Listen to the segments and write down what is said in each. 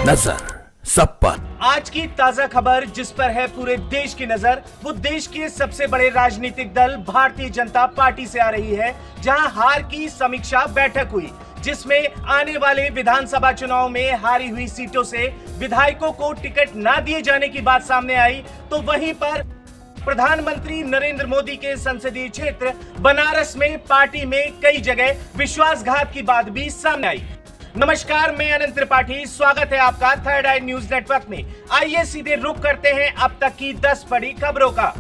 नजर सब पर। आज की ताजा खबर जिस पर है पूरे देश की नजर, वो देश के सबसे बड़े राजनीतिक दल भारतीय जनता पार्टी से आ रही है, जहां हार की समीक्षा बैठक हुई, जिसमें आने वाले विधानसभा चुनाव में हारी हुई सीटों से विधायकों को टिकट ना दिए जाने की बात सामने आई। तो वहीं पर प्रधानमंत्री नरेंद्र मोदी के संसदीय क्षेत्र बनारस में पार्टी में कई जगह विश्वासघात की बात भी सामने आई। नमस्कार, मैं अनंत त्रिपाठी, स्वागत है आपका थर्ड आई न्यूज नेटवर्क में। आइए सीधे रुख करते हैं अब तक की 10 बड़ी खबरों का।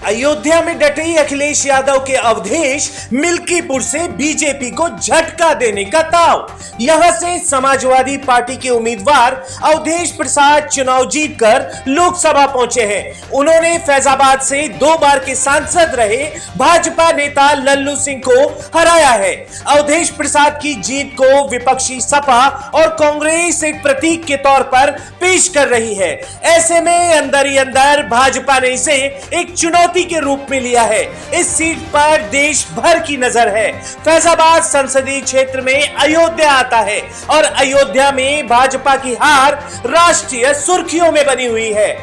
अयोध्या में डटे अखिलेश यादव के अवधेश मिल्कीपुर से बीजेपी को झटका देने का ताव। यहां से समाजवादी पार्टी के उम्मीदवार अवधेश प्रसाद चुनाव जीतकर लोकसभा पहुंचे हैं। उन्होंने फैजाबाद से 2 बार के सांसद रहे भाजपा नेता लल्लू सिंह को हराया है। अवधेश प्रसाद की जीत को विपक्षी सपा और कांग्रेस एक प्रतीक के तौर पर पेश कर रही है। ऐसे में अंदर ही अंदर भाजपा ने इसे एक चुनौती के रूप में लिया है। इस सीट पर देश भर की नजर है। फैजाबाद संसदीय क्षेत्र में अयोध्या आता है और अयोध्या में भाजपा की हार राष्ट्रीय सुर्खियों में बनी हुई है।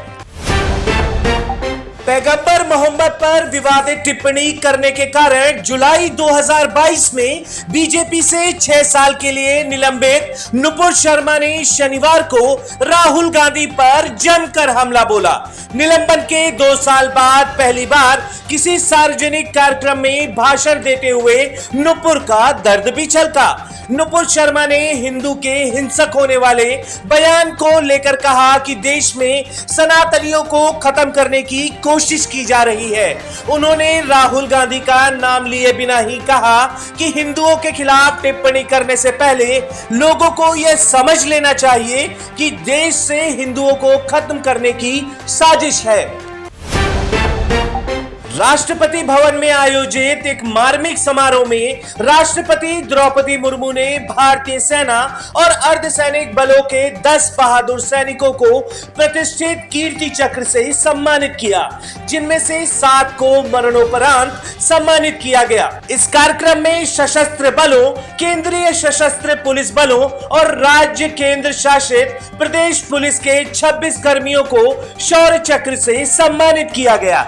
पैगंबर मोहम्मद पर विवादित टिप्पणी करने के कारण जुलाई 2022 में बीजेपी से 6 साल के लिए निलंबित नुपुर शर्मा ने शनिवार को राहुल गांधी पर जमकर हमला बोला। निलंबन के 2 साल बाद पहली बार किसी सार्वजनिक कार्यक्रम में भाषण देते हुए नुपुर का दर्द भी छलका। नुपुर शर्मा ने हिंदू के हिंसक होने वाले बयान को लेकर कहा कि देश में सनातनियों को खत्म करने की कोशिश की जा रही है। उन्होंने राहुल गांधी का नाम लिए बिना ही कहा कि हिंदुओं के खिलाफ टिप्पणी करने से पहले लोगों को यह समझ लेना चाहिए कि देश से हिंदुओं को खत्म करने की साजिश है। राष्ट्रपति भवन में आयोजित एक मार्मिक समारोह में राष्ट्रपति द्रौपदी मुर्मू ने भारतीय सेना और अर्धसैनिक बलों के 10 बहादुर सैनिकों को प्रतिष्ठित कीर्ति चक्र से सम्मानित किया, जिनमें से 7 को मरणोपरांत सम्मानित किया गया। इस कार्यक्रम में सशस्त्र बलों, केंद्रीय सशस्त्र पुलिस बलों और राज्य केंद्र शासित प्रदेश पुलिस के 26 कर्मियों को शौर्य चक्र से सम्मानित किया गया।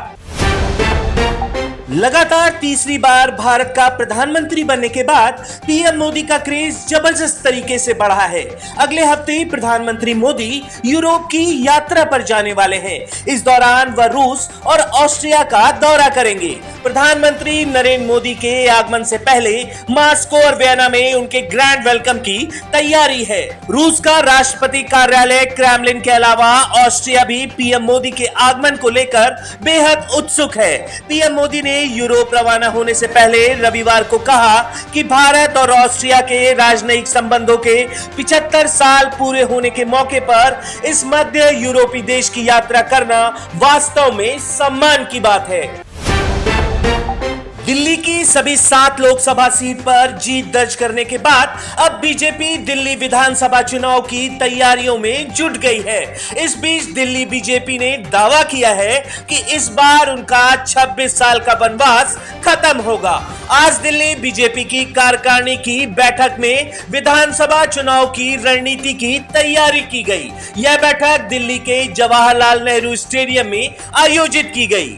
लगातार तीसरी बार भारत का प्रधानमंत्री बनने के बाद पीएम मोदी का क्रेज जबरदस्त तरीके से बढ़ा है। अगले हफ्ते प्रधानमंत्री मोदी यूरोप की यात्रा पर जाने वाले हैं। इस दौरान वह रूस और ऑस्ट्रिया का दौरा करेंगे। प्रधानमंत्री नरेंद्र मोदी के आगमन से पहले मॉस्को और वियना में उनके ग्रैंड वेलकम की तैयारी है। रूस का राष्ट्रपति कार्यालय क्रेमलिन के अलावा ऑस्ट्रिया भी पीएम मोदी के आगमन को लेकर बेहद उत्सुक है। पीएम मोदी ने यूरोप रवाना होने से पहले रविवार को कहा कि भारत और ऑस्ट्रिया के राजनयिक संबंधों के 75 साल पूरे होने के मौके पर इस मध्य यूरोपीय देश की यात्रा करना वास्तव में सम्मान की बात है। दिल्ली की सभी 7 लोकसभा सीट पर जीत दर्ज करने के बाद अब बीजेपी दिल्ली विधानसभा चुनाव की तैयारियों में जुट गई है। इस बीच दिल्ली बीजेपी ने दावा किया है कि इस बार उनका 26 साल का वनवास खत्म होगा। आज दिल्ली बीजेपी की कार्यकारिणी की बैठक में विधानसभा चुनाव की रणनीति की तैयारी की गई। यह बैठक दिल्ली के जवाहरलाल नेहरू स्टेडियम में आयोजित की गई।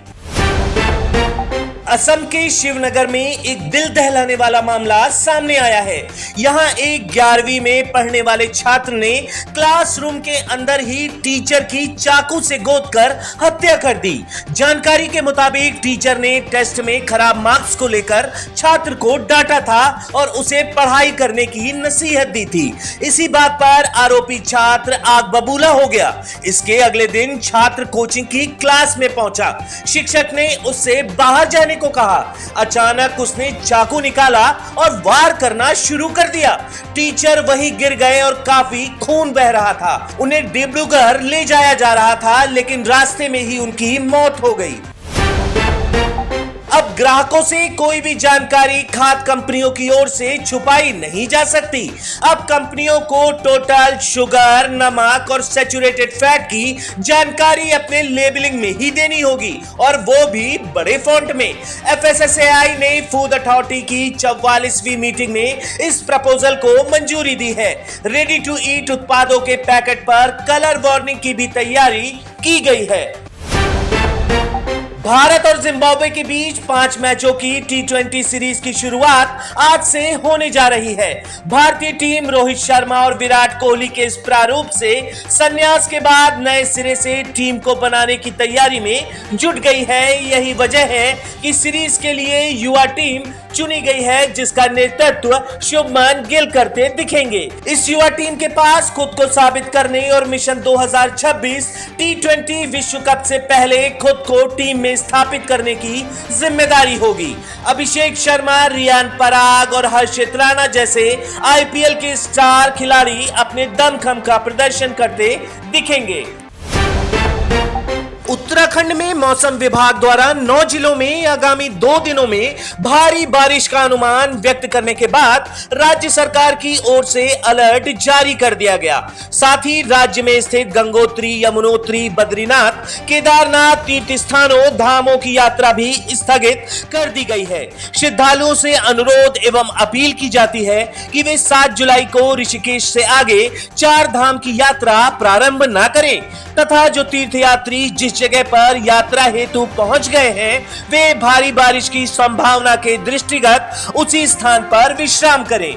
असम के शिवनगर में एक दिल दहलाने वाला मामला सामने आया है। यहां एक 11वीं में पढ़ने वाले छात्र ने क्लासरूम के अंदर ही टीचर की चाकू से गोदकर हत्या कर दी। जानकारी के मुताबिक टीचर ने टेस्ट में खराब मार्क्स को लेकर छात्र को डांटा था और उसे पढ़ाई करने की नसीहत दी थी। इसी बात पर आरोपी छात्र आग बबूला हो गया। इसके अगले दिन छात्र कोचिंग की क्लास में पहुंचा। शिक्षक ने उससे बाहर जाने को कहा। अचानक उसने चाकू निकाला और वार करना शुरू कर दिया। टीचर वहीं गिर गए और काफी खून बह रहा था। उन्हें डिब्रूगढ़ ले जाया जा रहा था, लेकिन रास्ते में ही उनकी मौत हो गई। अब ग्राहकों से कोई भी जानकारी खाद्य कंपनियों की ओर से छुपाई नहीं जा सकती। अब कंपनियों को टोटल शुगर, नमक और सैचुरेटेड फैट की जानकारी अपने लेबलिंग में ही देनी होगी, और वो भी बड़े फॉन्ट में। एफएसएसएआई ने फूड अथॉरिटी की 44वीं मीटिंग में इस प्रपोजल को मंजूरी दी है। रेडी टू ईट उत्पादों के पैकेट पर कलर वार्निंग की भी तैयारी की गई है। भारत और जिम्बाब्वे के बीच 5 मैचों की T20 सीरीज की शुरुआत आज से होने जा रही है। भारतीय टीम रोहित शर्मा और विराट कोहली के इस प्रारूप से संन्यास के बाद नए सिरे से टीम को बनाने की तैयारी में जुट गई है। यही वजह है कि सीरीज के लिए युवा टीम चुनी गई है, जिसका नेतृत्व शुभमन गिल करते दिखेंगे। इस युवा टीम के पास खुद को साबित करने और मिशन 2026 T20 विश्व कप से पहले खुद को टीम में स्थापित करने की जिम्मेदारी होगी। अभिषेक शर्मा, रियान पराग और हर्षित राणा जैसे आईपीएल के स्टार खिलाड़ी अपने दमखम का प्रदर्शन करते दिखेंगे। उत्तराखंड में मौसम विभाग द्वारा 9 जिलों में आगामी 2 दिनों में भारी बारिश का अनुमान व्यक्त करने के बाद राज्य सरकार की ओर से अलर्ट जारी कर दिया गया। साथ ही राज्य में स्थित गंगोत्री, यमुनोत्री, बद्रीनाथ, केदारनाथ तीर्थ स्थानों, धामों की यात्रा भी स्थगित कर दी गई है। श्रद्धालुओं से अनुरोध एवं अपील की जाती है कि वे 7 जुलाई को ऋषिकेश से आगे 4 धाम की यात्रा प्रारंभ न करें, तथा जो तीर्थयात्री जिस जगह पर यात्रा हेतु पहुंच गए हैं वे भारी बारिश की संभावना के दृष्टिगत उसी स्थान पर विश्राम करें।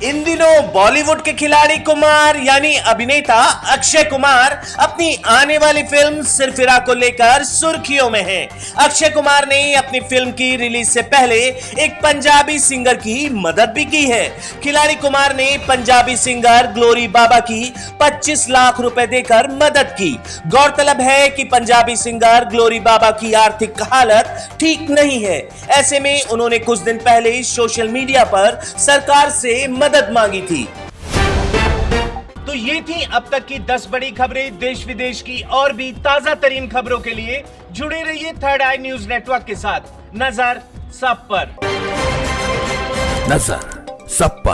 इन दिनों बॉलीवुड के खिलाड़ी कुमार यानी अभिनेता अक्षय कुमार अपनी आने वाली फिल्म सिरफिरा को लेकर सुर्खियों में हैं। अक्षय कुमार ने अपनी फिल्म की रिलीज से पहले एक पंजाबी सिंगर की मदद भी की है। खिलाड़ी कुमार ने पंजाबी सिंगर ग्लोरी बाबा की 25 लाख रुपए देकर मदद की। गौरतलब है कि पंजाबी सिंगर ग्लोरी बाबा की आर्थिक हालत ठीक नहीं है। ऐसे में उन्होंने कुछ दिन पहले सोशल मीडिया पर सरकार से मदद मांगी थी। तो ये थी अब तक की 10 बड़ी खबरें देश विदेश की। और भी ताजा तरीन खबरों के लिए जुड़े रहिए थर्ड आई न्यूज नेटवर्क के साथ। नजर सब पर। नजर सब पर।